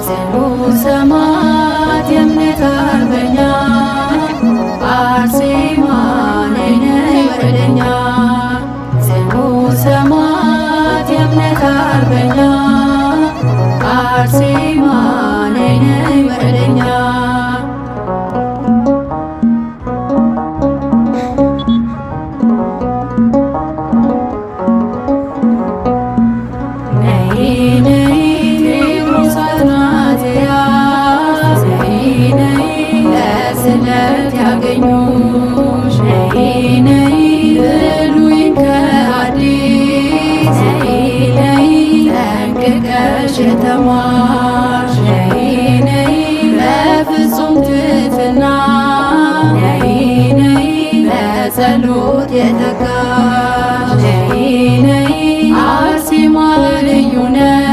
ጽኑ ሰማዕት የእምነት አርበኛ አርሴማ ነይ ነይ ወደኛ ጽኑ ሰማዕት የእምነት አርበኛ አርሴማ ነይ ነይ ወደኛ ስለት ያገኙሽ ነይ ነይ ብሉይን ከአዲስ ነይ ነይ ጠንቅቀሽ የተማርሽ ነይ ነይ በፍጹም ትሕትና ነይ ነይ በጸሎት የተጋሽ ነይ ነይ አርሴማ ልዩ ነሽ